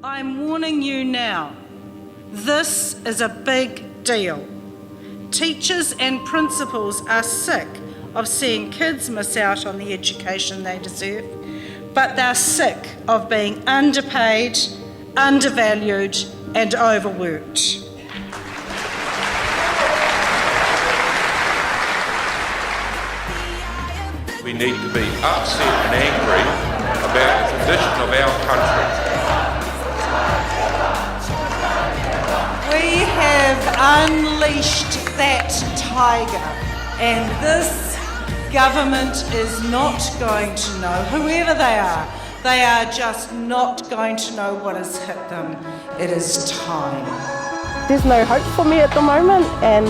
I'm warning you now, this is a big deal. Teachers and principals are sick of seeing kids miss out on the education they deserve, but they're sick of being underpaid, undervalued and overworked. We need to be upset and angry about the condition of our country. We have unleashed that tiger, and this government is not going to know, whoever they are just not going to know what has hit them. It is time. There's no hope for me at the moment, and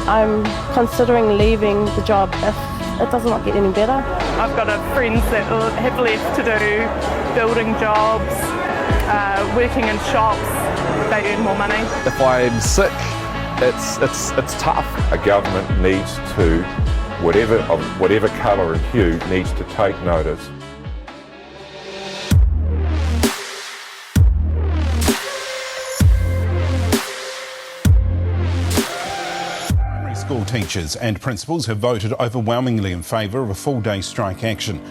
I'm considering leaving the job if it does not get any better. I've got friends that have left to do building jobs, working in shops. They earn more money. If I'm sick, it's tough. A government needs to, whatever colour and hue, needs to take notice. School teachers and principals have voted overwhelmingly in favour of a full-day strike action.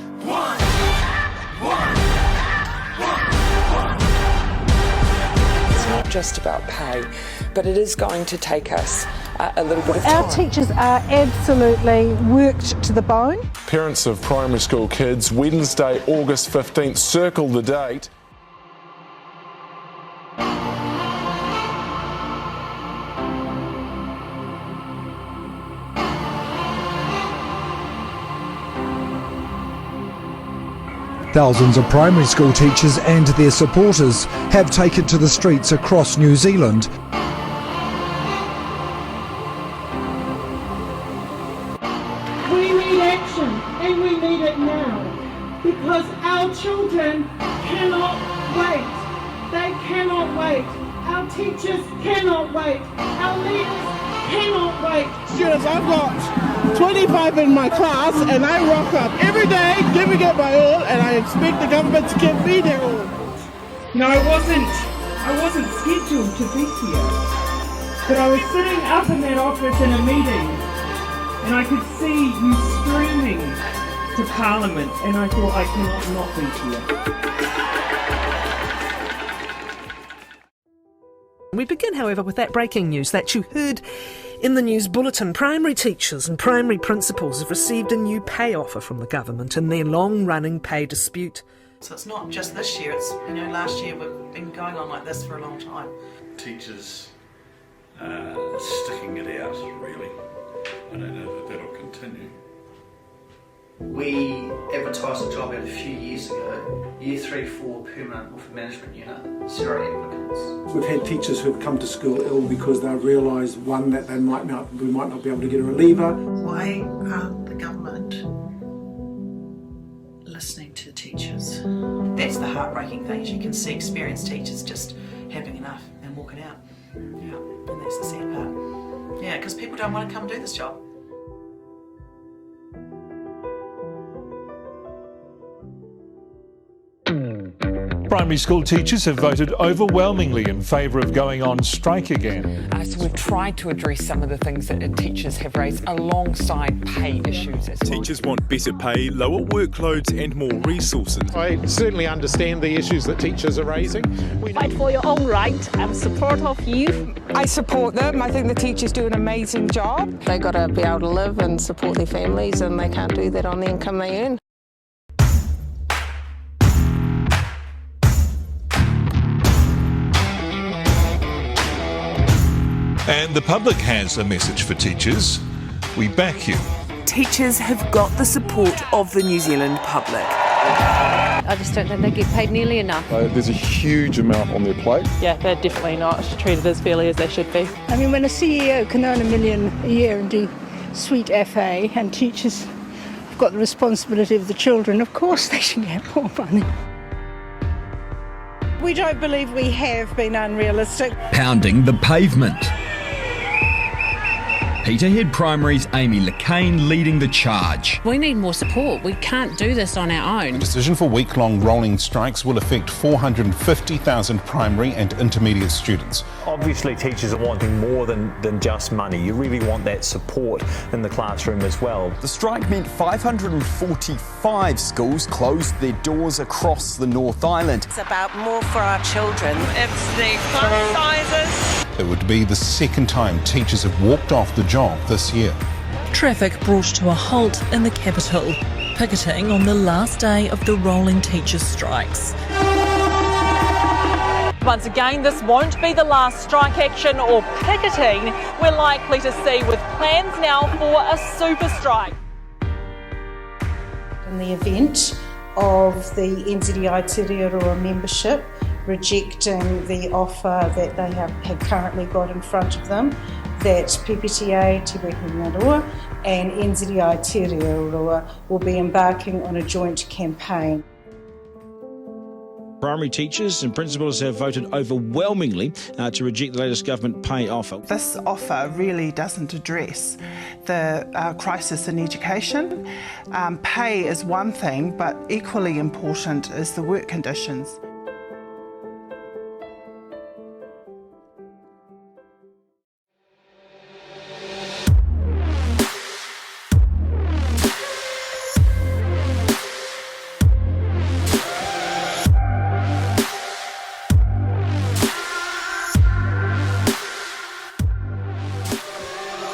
It's not just about pay, but it is going to take us a little bit of time. Our teachers are absolutely worked to the bone. Parents of primary school kids, Wednesday, August 15th, circle the date. Thousands of primary school teachers and their supporters have taken to the streets across New Zealand. We need action, and we need it now, because our children cannot wait. They cannot wait. Our teachers cannot wait. Our leaders cannot wait. Students, I've got 25 in my class, and I rock up every day, giving it my all, and I expect the government to give me their all. No, I wasn't scheduled to be here, but I was sitting up in that office in a meeting, and I could see you screaming to Parliament, and I thought I cannot not be here. We begin, however, with that breaking news that you heard in the news bulletin. Primary teachers and primary principals have received a new pay offer from the government in their long-running pay dispute. So it's not just this year, it's, last year we've been going on like this for a long time. Teachers sticking it out, really. I don't know if that'll continue. We advertised a job out a few years ago, Year 3-4 permanent with management unit, 0 applicants. We've had teachers who have come to school ill because they've realised, one, that we might not be able to get a reliever. Why aren't the government listening to teachers? That's the heartbreaking thing. You can see experienced teachers just having enough and walking out. Yeah, and that's the sad part. Yeah, because people don't want to come do this job. Primary school teachers have voted overwhelmingly in favour of going on strike again. So we've tried to address some of the things that teachers have raised alongside pay issues as well. Teachers want better pay, lower workloads and more resources. I certainly understand the issues that teachers are raising. Fight for your own right and support of you. I support them. I think the teachers do an amazing job. They've got to be able to live and support their families, and they can't do that on the income they earn. And the public has a message for teachers. We back you. Teachers have got the support of the New Zealand public. I just don't think they get paid nearly enough. There's a huge amount on their plate. Yeah, they're definitely not treated as fairly as they should be. I mean, when a CEO can earn $1 million a year and do sweet FA, and teachers have got the responsibility of the children, of course they should get more money. We don't believe we have been unrealistic. Pounding the pavement. Peterhead Primary's Amy Lacane leading the charge. We need more support. We can't do this on our own. The decision for week-long rolling strikes will affect 450,000 primary and intermediate students. Obviously, teachers are wanting more than just money. You really want that support in the classroom as well. The strike meant 545 schools closed their doors across the North Island. It's about more for our children. It's the class sizes. It would be the second time teachers have walked off the job this year. Traffic brought to a halt in the capital, picketing on the last day of the rolling teachers' strikes. Once again, this won't be the last strike action or picketing we're likely to see, with plans now for a super strike. In the event of the NZEI Te Riu Roa membership rejecting the offer that they have currently got in front of them, that PPTA, Te Wā Roa and NZEI Te Riu Roa will be embarking on a joint campaign. Primary teachers and principals have voted overwhelmingly to reject the latest government pay offer. This offer really doesn't address the crisis in education. Pay is one thing, but equally important is the work conditions.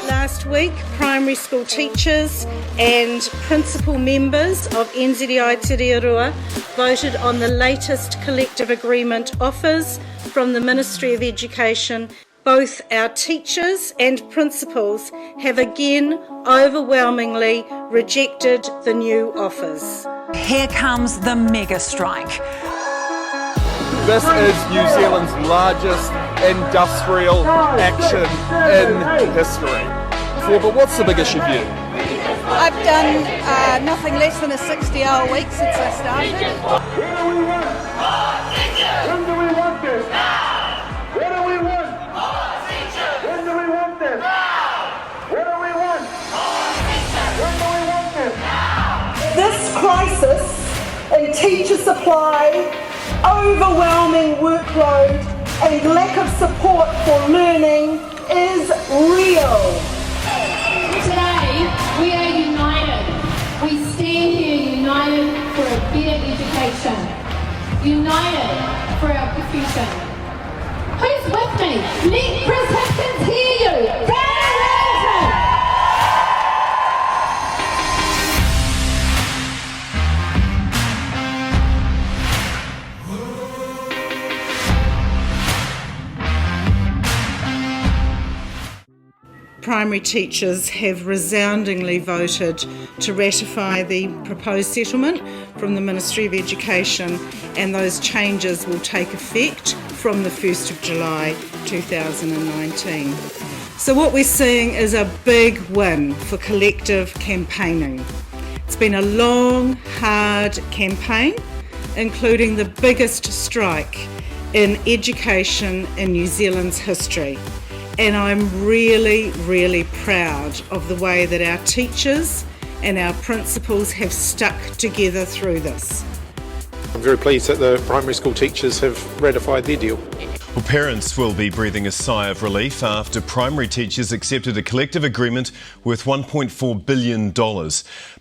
Last week, primary school teachers and principal members of NZEI Te Riu Roa voted on the latest collective agreement offers from the Ministry of Education. Both our teachers and principals have again overwhelmingly rejected the new offers. Here comes the mega strike. This is New Zealand's largest industrial action in history. But what's the big issue for you? I've done nothing less than a 60-hour week since I started. Where do we want? More teachers! When do we want this? Now! Where do we want? More teachers! When do we want this? Now! Where do we want? More teachers! When do we want this? Now! This crisis in teacher supply, overwhelming workload and lack of support for learning is real. Today, we are united. We stand here united for a better education. United for our profession. Who's with me? Let Chris Hipkins hear you. Primary teachers have resoundingly voted to ratify the proposed settlement from the Ministry of Education, and those changes will take effect from the 1st of July 2019. So what we're seeing is a big win for collective campaigning. It's been a long, hard campaign, including the biggest strike in education in New Zealand's history. And I'm really, really proud of the way that our teachers and our principals have stuck together through this. I'm very pleased that the primary school teachers have ratified their deal. Well, parents will be breathing a sigh of relief after primary teachers accepted a collective agreement worth $1.4 billion.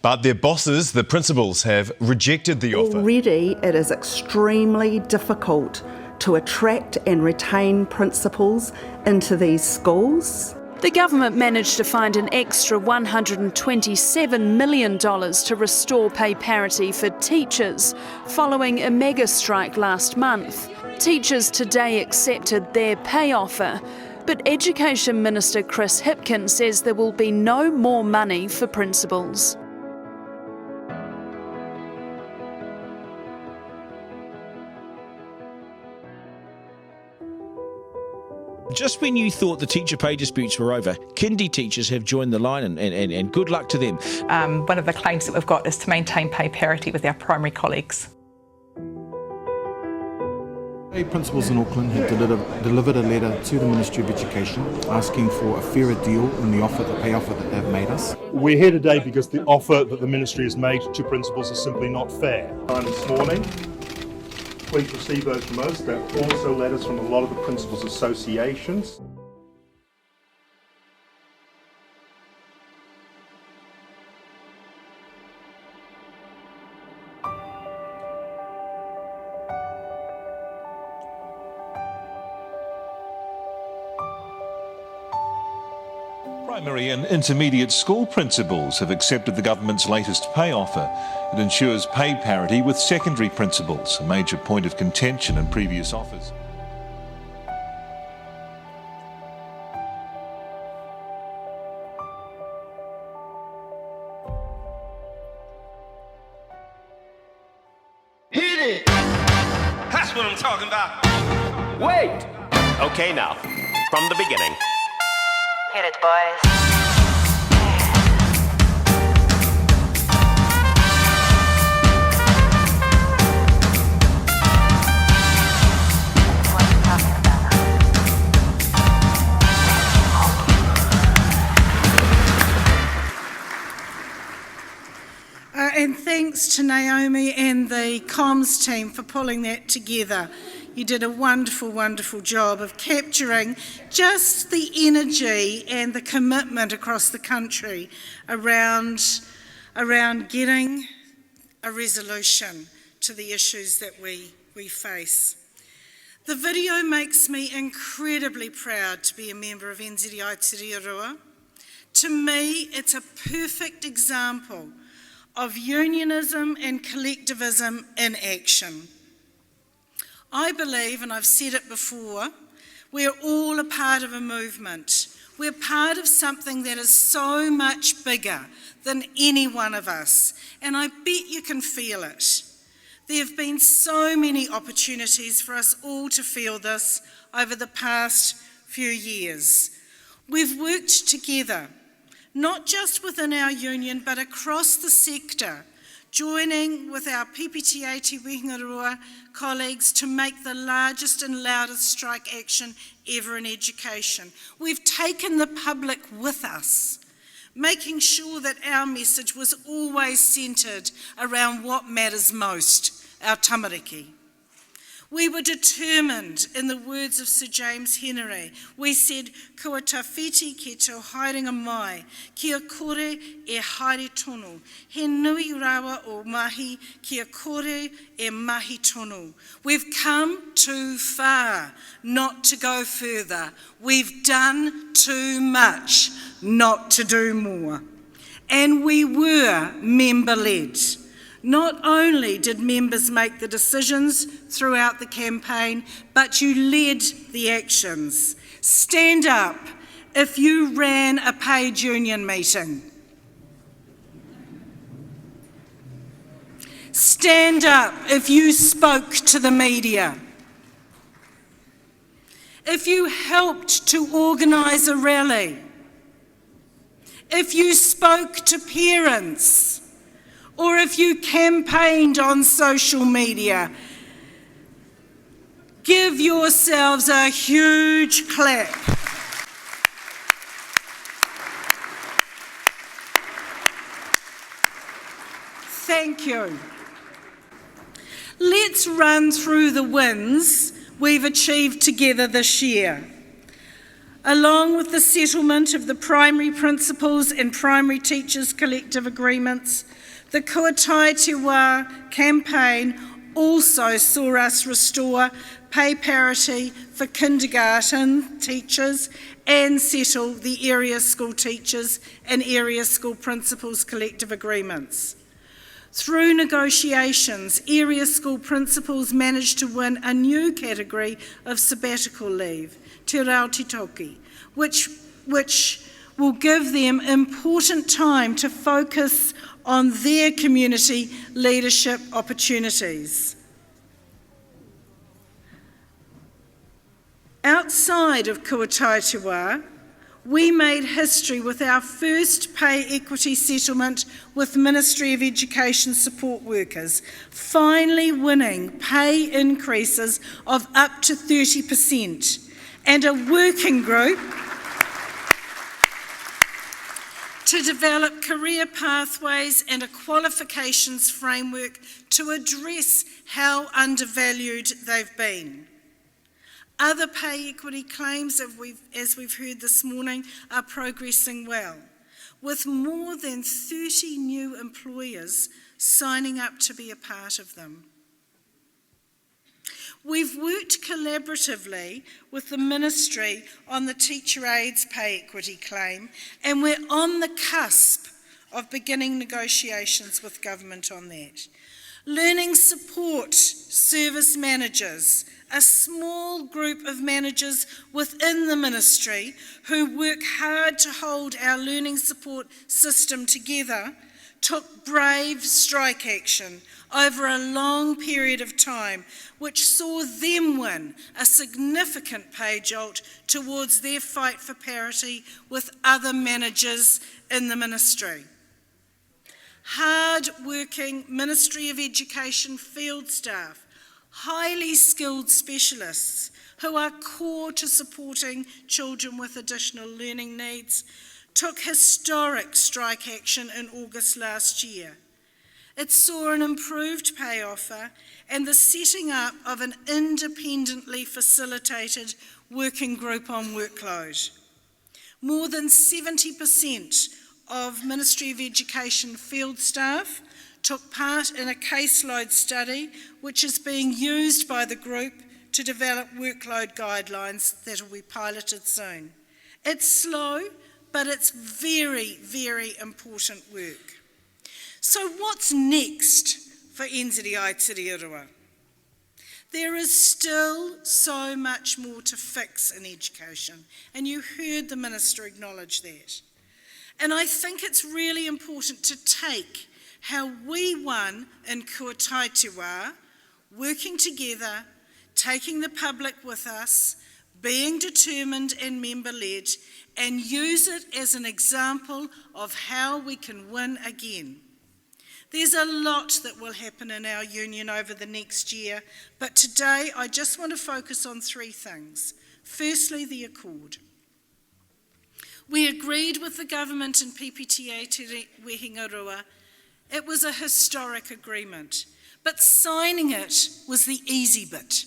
But their bosses, the principals, have rejected the offer. Already it is extremely difficult to attract and retain principals into these schools. The government managed to find an extra $127 million to restore pay parity for teachers following a mega strike last month. Teachers today accepted their pay offer, but Education Minister Chris Hipkins says there will be no more money for principals. Just when you thought the teacher pay disputes were over, kindy teachers have joined the line, and good luck to them. One of the claims that we've got is to maintain pay parity with our primary colleagues. Principals in Auckland have delivered a letter to the Ministry of Education asking for a fairer deal in the pay offer that they've made us. We're here today because the offer that the Ministry has made to principals is simply not fair. This morning, please receive those from us. There are also letters from a lot of the principals' associations. Primary and intermediate school principals have accepted the government's latest pay offer. It ensures pay parity with secondary principals, a major point of contention in previous offers. Hit it! That's what I'm talking about. Wait! Okay, now, from the beginning. Hit it, boys. And thanks to Naomi and the comms team for pulling that together. You did a wonderful, wonderful job of capturing just the energy and the commitment across the country around getting a resolution to the issues that we face. The video makes me incredibly proud to be a member of NZEI Te Riu Roa. To me, it's a perfect example of unionism and collectivism in action. I believe, and I've said it before, we're all a part of a movement. We're part of something that is so much bigger than any one of us, and I bet you can feel it. There have been so many opportunities for us all to feel this over the past few years. We've worked together, not just within our union, but across the sector, joining with our PPTA Te Wā colleagues to make the largest and loudest strike action ever in education. We've taken the public with us, making sure that our message was always centred around what matters most, our tamariki. We were determined, in the words of Sir James Henry, we said, kua tawhiti ki te haerenga mai, kia kore e haere tonu, he nui rawa o mahi, kia kore e mahi tonu. We've come too far not to go further. We've done too much not to do more. And we were member-led. Not only did members make the decisions throughout the campaign, but you led the actions. Stand up if you ran a paid union meeting. Stand up if you spoke to the media. If you helped to organise a rally. If you spoke to parents. Or if you campaigned on social media, give yourselves a huge clap. Thank you. Let's run through the wins we've achieved together this year. Along with the settlement of the primary principals and primary teachers' collective agreements, the Kua Tae Te Wā campaign also saw us restore pay parity for kindergarten teachers and settle the area school teachers and area school principals' collective agreements. Through negotiations, area school principals managed to win a new category of sabbatical leave, te rautitoki, which will give them important time to focus on their community leadership opportunities. Outside of Kua Tae Te Wā, we made history with our first pay equity settlement with Ministry of Education support workers, finally winning pay increases of up to 30%, and a working group to develop career pathways and a qualifications framework to address how undervalued they've been. Other pay equity claims, as we've heard this morning, are progressing well, with more than 30 new employers signing up to be a part of them. We've worked collaboratively with the Ministry on the teacher aides pay equity claim, and we're on the cusp of beginning negotiations with government on that. Learning support service managers, a small group of managers within the ministry who work hard to hold our learning support system together, took brave strike action over a long period of time, which saw them win a significant pay jolt towards their fight for parity with other managers in the ministry. Hard-working Ministry of Education field staff, highly skilled specialists who are core to supporting children with additional learning needs, took historic strike action in August last year. It saw an improved pay offer and the setting up of an independently facilitated working group on workload. More than 70% of Ministry of Education field staff took part in a caseload study which is being used by the group to develop workload guidelines that will be piloted soon. It's slow, but it's very, very important work. So what's next for NZEI Te Riu Roa? There is still so much more to fix in education, and you heard the Minister acknowledge that. And I think it's really important to take how we won in Kua Tae Te Wā, working together, taking the public with us, being determined and member-led, and use it as an example of how we can win again. There's a lot that will happen in our union over the next year, but today I just want to focus on three things. Firstly, the accord. We agreed with the government and PPTA Te Wehinga Roa. It was a historic agreement, but signing it was the easy bit.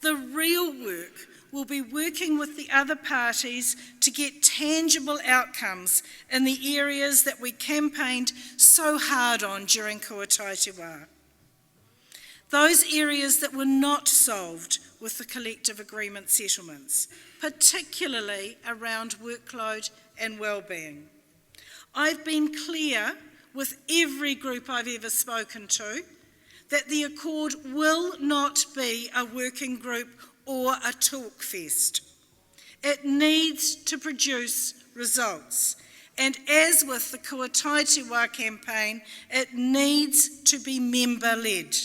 The real work will be working with the other parties to get tangible outcomes in the areas that we campaigned so hard on during Kua Tae Te Wā. Those areas that were not solved with the collective agreement settlements, particularly around workload and wellbeing. I've been clear with every group I've ever spoken to that the accord will not be a working group or a talk fest. It needs to produce results. And as with the Kua Tae Te Wā campaign, it needs to be member-led.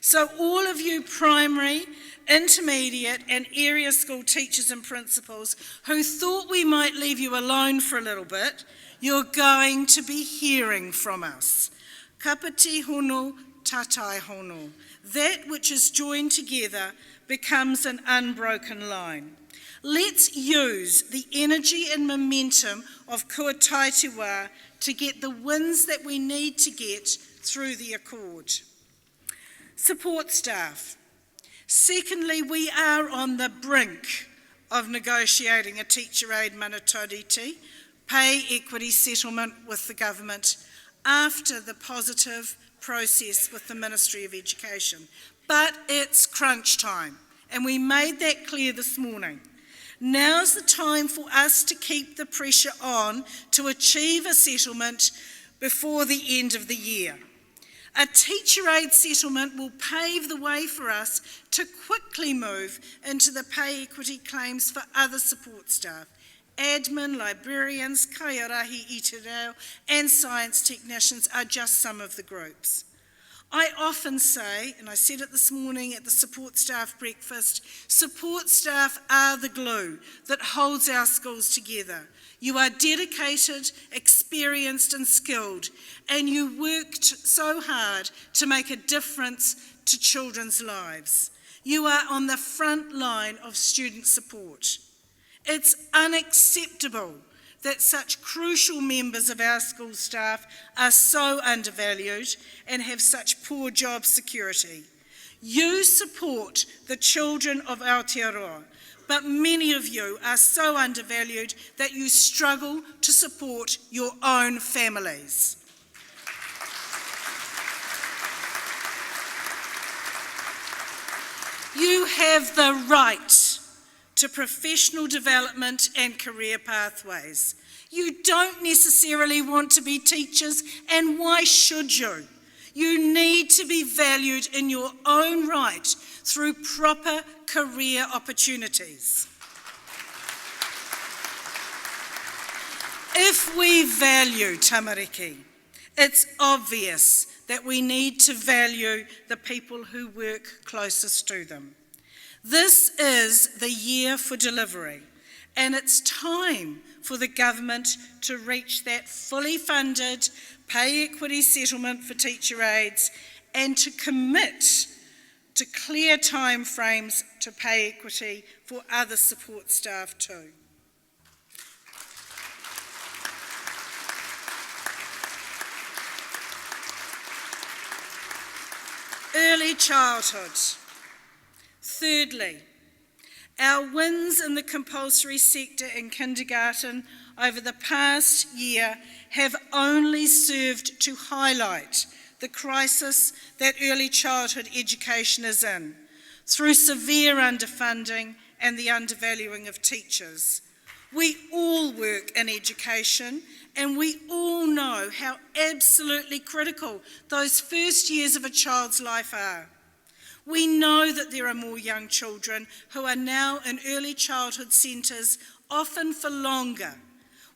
So all of you primary, intermediate and area school teachers and principals who thought we might leave you alone for a little bit, you're going to be hearing from us. Kapiti hono, tatai hono. That which is joined together becomes an unbroken line. Let's use the energy and momentum of Kua Tae Te Wā to get the wins that we need to get through the accord. Support staff. Secondly, we are on the brink of negotiating a teacher aid manatariti pay equity settlement with the government after the positive process with the Ministry of Education. But it's crunch time, and we made that clear this morning. Now's the time for us to keep the pressure on to achieve a settlement before the end of the year. A teacher aid settlement will pave the way for us to quickly move into the pay equity claims for other support staff. Admin, librarians, kaiarahi i te reo, and science technicians are just some of the groups. I often say, and I said it this morning at the support staff breakfast, support staff are the glue that holds our schools together. You are dedicated, experienced and skilled, and you worked so hard to make a difference to children's lives. You are on the front line of student support. It's unacceptable that such crucial members of our school staff are so undervalued and have such poor job security. You support the children of Aotearoa, but many of you are so undervalued that you struggle to support your own families. You have the right to professional development and career pathways. You don't necessarily want to be teachers, and why should you? You need to be valued in your own right through proper career opportunities. If we value tamariki, it's obvious that we need to value the people who work closest to them. This is the year for delivery, and it's time for the government to reach that fully funded pay equity settlement for teacher aides and to commit to clear timeframes to pay equity for other support staff too. Early childhood. Thirdly, our wins in the compulsory sector in kindergarten over the past year have only served to highlight the crisis that early childhood education is in, through severe underfunding and the undervaluing of teachers. We all work in education, and we all know how absolutely critical those first years of a child's life are. We know that there are more young children who are now in early childhood centres, often for longer.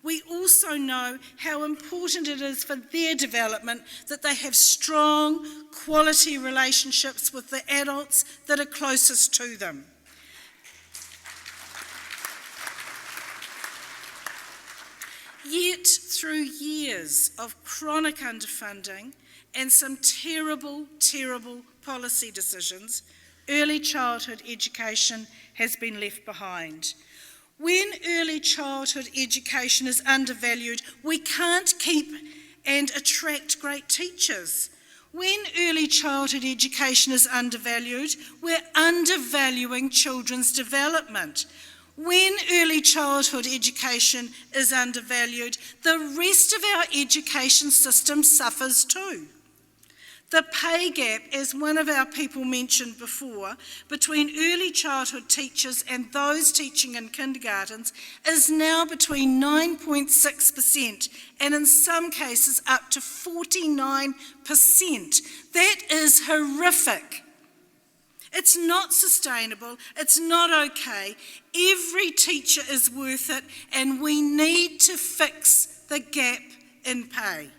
We also know how important it is for their development that they have strong, quality relationships with the adults that are closest to them. Yet, through years of chronic underfunding and some terrible, terrible policy decisions, early childhood education has been left behind. When early childhood education is undervalued, we can't keep and attract great teachers. When early childhood education is undervalued, we're undervaluing children's development. When early childhood education is undervalued, the rest of our education system suffers too. The pay gap, as one of our people mentioned before, between early childhood teachers and those teaching in kindergartens is now between 9.6% and in some cases up to 49%. That is horrific. It's not sustainable, it's not okay. Every teacher is worth it, and we need to fix the gap in pay.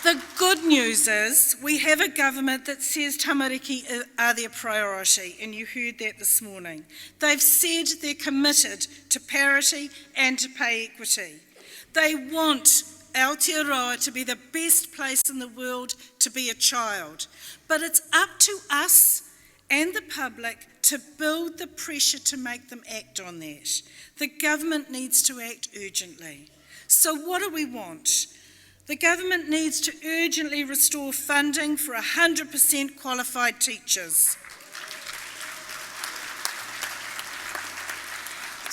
The good news is we have a government that says tamariki are their priority, and you heard that this morning. They've said they're committed to parity and to pay equity. They want Aotearoa to be the best place in the world to be a child. But it's up to us and the public to build the pressure to make them act on that. The government needs to act urgently. So what do we want? The government needs to urgently restore funding for 100% qualified teachers.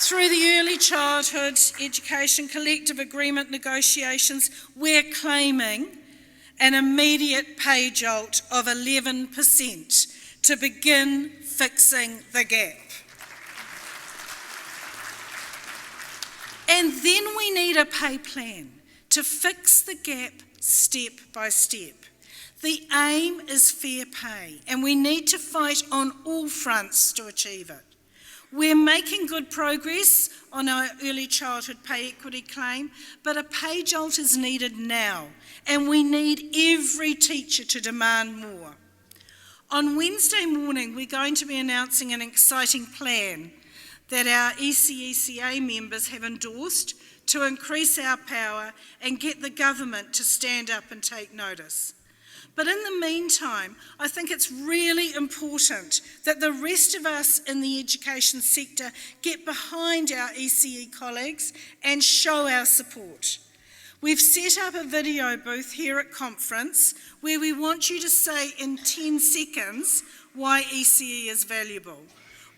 Through the early childhood education collective agreement negotiations, we're claiming an immediate pay jolt of 11% to begin fixing the gap. And then we need a pay plan to fix the gap step by step. The aim is fair pay, and we need to fight on all fronts to achieve it. We're making good progress on our early childhood pay equity claim, but a pay jolt is needed now, and we need every teacher to demand more. On Wednesday morning, we're going to be announcing an exciting plan that our NZEI members have endorsed to increase our power and get the government to stand up and take notice. But in the meantime, I think it's really important that the rest of us in the education sector get behind our ECE colleagues and show our support. We've set up a video booth here at conference where we want you to say in 10 seconds why ECE is valuable.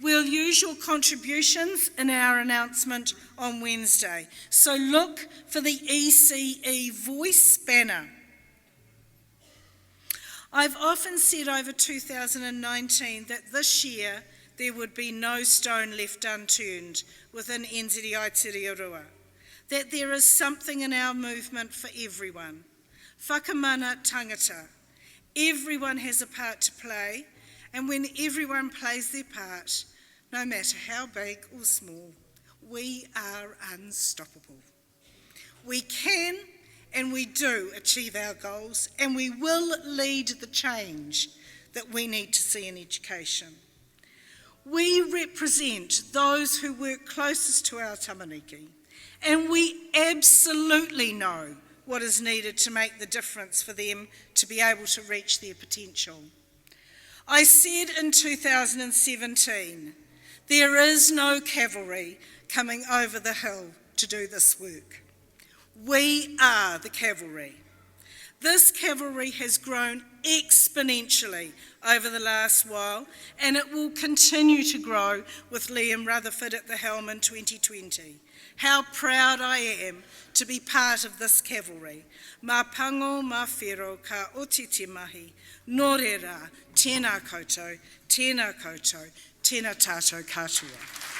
We'll use your contributions in our announcement on Wednesday, so look for the ECE voice banner. I've often said over 2019 that this year there would be no stone left unturned within NZEI Te Riu Roa, that there is something in our movement for everyone. Whakamana tangata. Everyone has a part to play, and when everyone plays their part, no matter how big or small, we are unstoppable. We can and we do achieve our goals, and we will lead the change that we need to see in education. We represent those who work closest to our tamariki, and we absolutely know what is needed to make the difference for them to be able to reach their potential. I said in 2017, there is no cavalry coming over the hill to do this work. We are the cavalry. This cavalry has grown exponentially over the last while, and it will continue to grow with Liam Rutherford at the helm in 2020. How proud I am to be part of this cavalry. Mā pango, mā whiro, ka oti te mahi, nō re rā, tēnā koutou, tēnā tātou katoa.